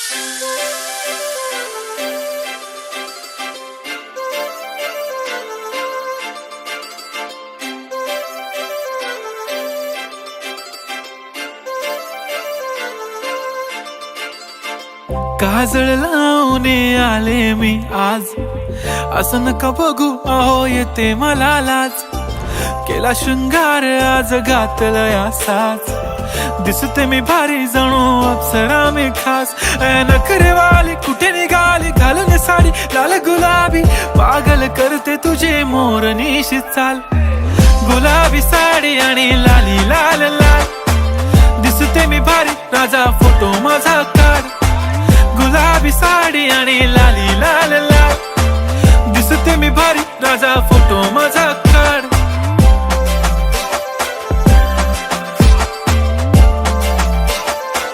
काजळ लावून आले मी आज, असं नका बघू अहो येते मला लाज. केला शृंगार आज घातलया साज, दिसते मी भारी जणू अप्सरा मी खास. नखरेवाली कुठे निघाली घालून साडी लाल गुलाबी, पागल करते तुझे मोरनीशी चाल. गुलाबी साडी आणि लाली लाल लाल, दिसते मी भारी राजा फोटो माझा काढ. गुलाबी साडी आणि लाली लाल लाल, दिसते मी भारी राजा फोटो माझा